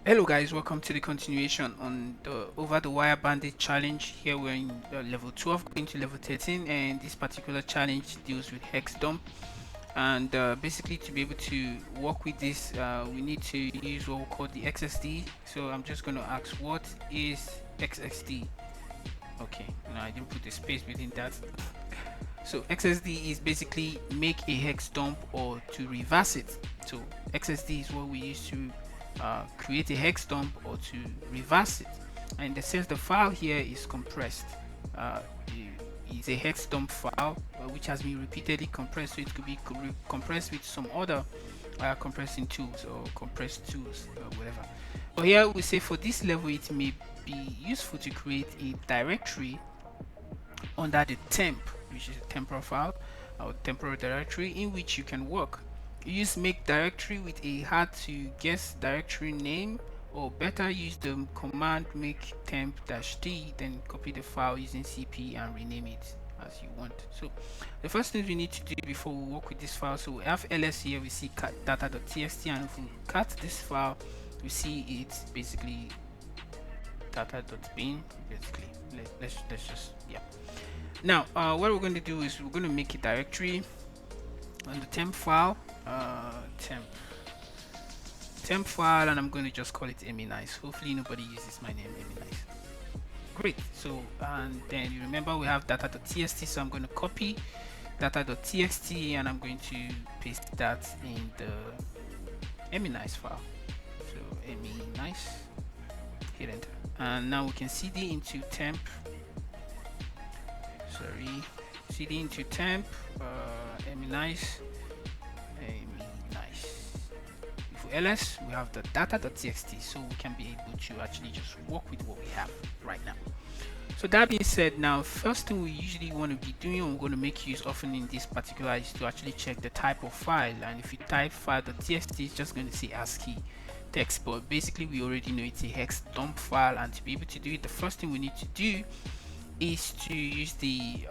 Hello guys, welcome to the continuation on the Over the Wire Bandit challenge. Here we're in level 12 going to level 13, and this particular challenge deals with hex dump. And basically, to be able to work with this, we need to use what we call the XSD. So I'm just going to ask, what is XSD? Okay, no, I didn't put the space between that. So XSD is basically make a hex dump or to reverse it. So XSD is what we use to create a hex dump or to reverse it. And in the sense, the file here is compressed. It's a hex dump file which has been repeatedly compressed, so it could be compressed with some other compressing tools or compressed tools or whatever. But here we say for this level it may be useful to create a directory under the temp, which is a temporal file or temporal directory in which you can work. Use make directory with a hard to guess directory name, or better use the command make temp-d, then copy the file using cp and rename it as you want. So the first thing we need to do before we work with this file, so we have ls here, we see cat data.txt, and if we cut this file we see it's basically data.bin. basically let's just, yeah. Now what we're going to do is we're going to make a directory on the temp file, temp file, and I'm going to just call it nice. Hopefully nobody uses my name nice. Great. So and then you remember we have data.txt, so I'm going to copy data.txt and I'm going to paste that in the nice file. So nice, hit enter, and now we can cd into temp, cd into temp, nice. If we ls, we have the data.txt, so we can be able to actually just work with what we have right now. So that being said, now first thing we usually want to be doing, and we're going to make use often in this particular, is to actually check the type of file. And if you type file.txt, it's just going to say ASCII text, but basically we already know it's a hex dump file. And to be able to do it, the first thing we need to do is to use the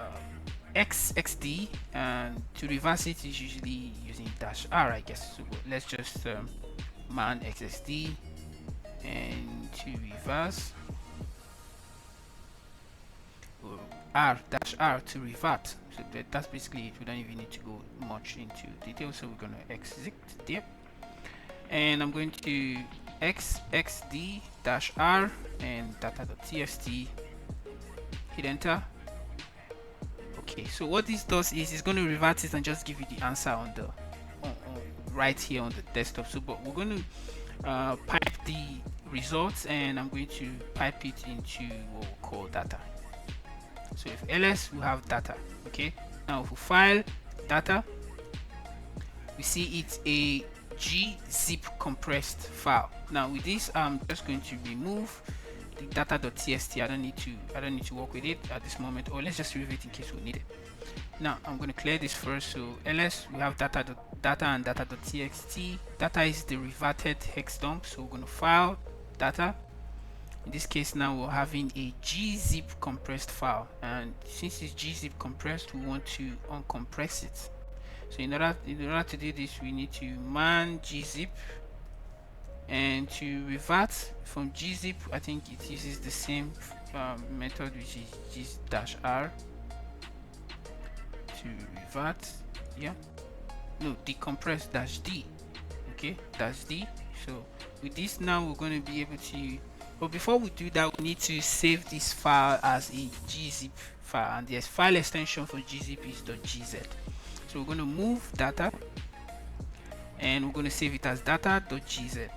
XXD, and to reverse it is usually using -r, I guess. So let's just man XSD, and to reverse r to revert. So that's basically it. We don't even need to go much into detail, so we're going to exit there, and I'm going to xxd -r and data.txt, hit enter. Okay, so what this does is it's going to revert it and just give you the answer on the right here on the desktop. So but we're going to pipe the results, and I'm going to pipe it into what we call data. So if ls, we have data. Okay, now if we file data, we see it's a gzip compressed file. Now with this, I'm just going to remove the data.txt. I don't need to work with it at this moment, or let's just remove it in case we need it. Now I'm going to clear this first. So ls, we have data and data.txt. Data is the reverted hex dump, so we're going to file data. In this case, now we're having a gzip compressed file, and since it's gzip compressed, we want to uncompress it. So in order to do this, we need to man gzip, and to revert from gzip, I think it uses the same method, which is -r to revert. Yeah, no, decompress -d. Okay, -d. So with this, now we're going to be able to, but before we do that, we need to save this file as a gzip file, and the file extension for gzip is .gz. So we're going to move data, and we're going to save it as data.gz,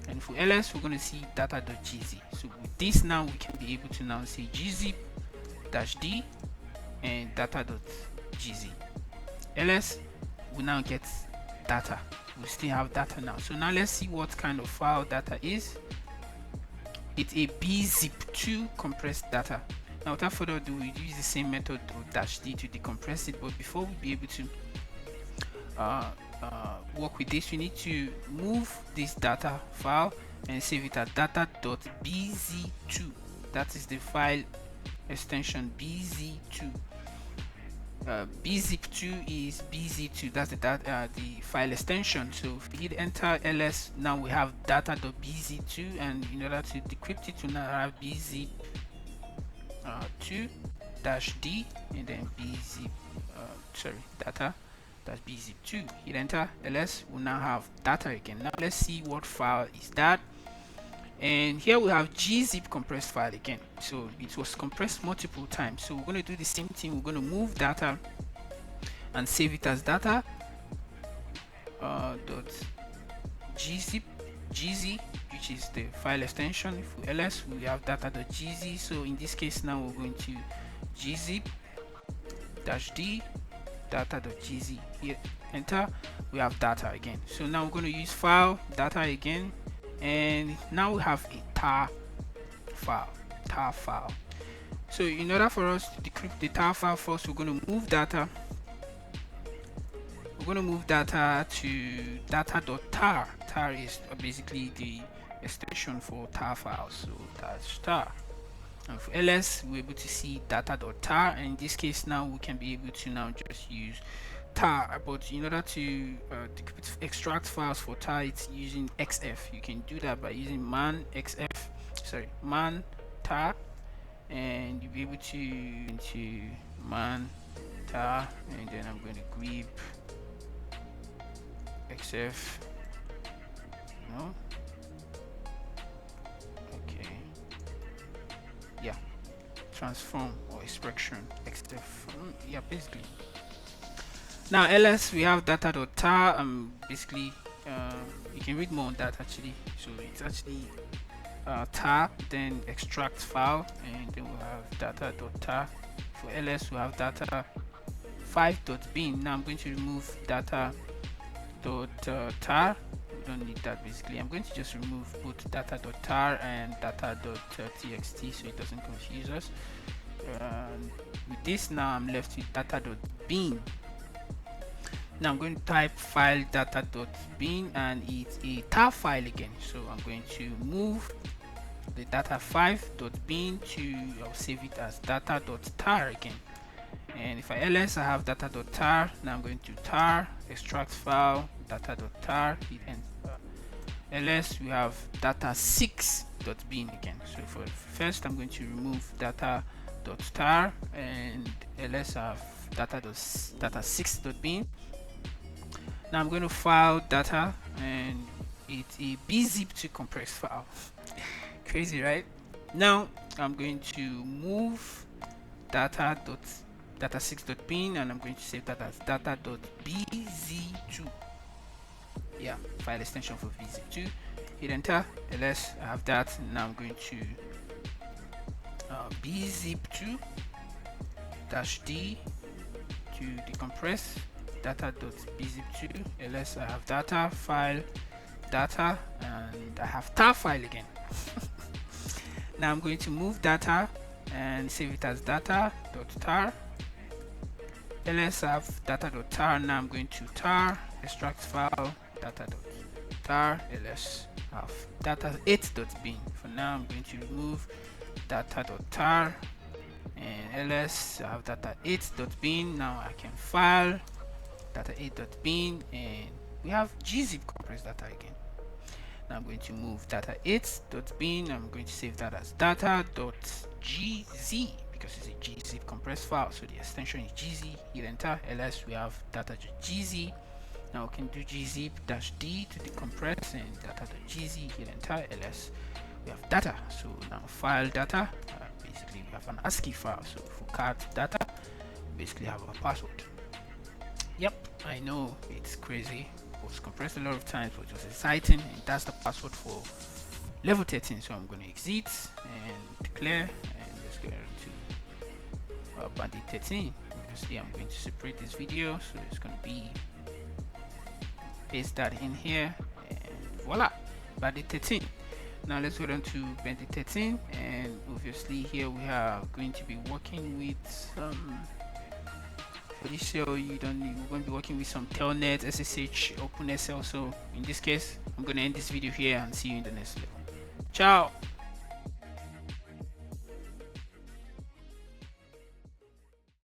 and if we ls, we're going to see data.gz. So with this, now we can be able to now say gzip -d and data.gz. ls, we now get data. We still have data now. So now let's see what kind of file data is. It's a bzip2 compressed data. Now without further ado, we use the same method of -d to decompress it, but before we be able to work with this, we need to move this data file and save it as data.bz2. that is the file extension bz2. bzip2 is bz2, that's the file extension. So if we hit enter ls, now we have data.bz2, and in order to decrypt it, we now have bzip2 -d and then bzip data that's bzip2. Hit enter ls, we now have data again. Now let's see what file is that. And here we have gzip compressed file again. So it was compressed multiple times, so we're going to do the same thing. We're going to move data and save it as data dot gzip which is the file extension. If we ls, we have data.gz. so in this case now we're going to gzip -d data.gz. here enter, we have data again. So now we're going to use file data again, and now we have a tar file. So in order for us to decrypt the tar file first, we're going to move data to data.tar. tar is basically the extension for tar files, so that's tar. And for ls, we're able to see data.tar, and in this case now we can be able to now just use tar. But in order to extract files for tar, it's using xf. You can do that by using man tar, and you'll be able to into man tar, and then I'm going to grep xf. No, okay, yeah, transform or expression xf, yeah, basically. Now ls, we have data.tar. Basically you can read more on that actually. So it's actually tar, then extract file, and then we'll have data.tar. For ls, we have data 5.bin. now I'm going to remove data.tar. we don't need that. Basically I'm going to just remove both data.tar and data.txt so it doesn't confuse us. With this, now I'm left with data.bin. now I'm going to type file data.bin, and it's a tar file again. So I'm going to move the data5.bin to, I'll save it as data.tar again. And if I ls, I have data.tar. now I'm going to tar, extract file, data.tar, hit enter. ls, we have data6.bin again. So for first, I'm going to remove data.tar, and ls, I have data6.bin. now I'm going to file data, and it's a bzip2 compressed file. Crazy, right? Now I'm going to move data6.bin, and I'm going to save that as data.bz2. yeah, file extension for bzip2. hit enter ls, I have that. now I'm going to bzip2 -d to decompress data.bzip2. ls, I have data file data, and I have tar file again. now I'm going to move data and save it as data.tar. ls, I have data.tar. now I'm going to tar, extract file, data.tar. ls, I have data8.bin. for now I'm going to remove data.tar, and ls, I have data8.bin. now I can file data8.bin, and we have gzip compressed data again. now I'm going to move data8.bin. I'm going to save that as data.gz because it's a gzip compressed file, so the extension is gz. hit enter ls, we have data.gz. now we can do gzip -d to decompress, and data.gz. hit enter ls, we have data. So now file data, basically we have an ASCII file. so for card data, basically have a password. Yep, I know it's crazy, it was compressed a lot of times, but it was exciting, and that's the password for level 13. so I'm going to exit and declare, and let's go to Bandit 13. Obviously I'm going to separate this video, so it's going to be, paste that in here, and voila, Bandit 13. now let's go down to Bandit 13, and obviously here we are going to be working with some, for this show you don't need, we're going to be working with some telnet, ssh, OpenSL. so in this case I'm going to end this video here, and see you in the next level. Ciao.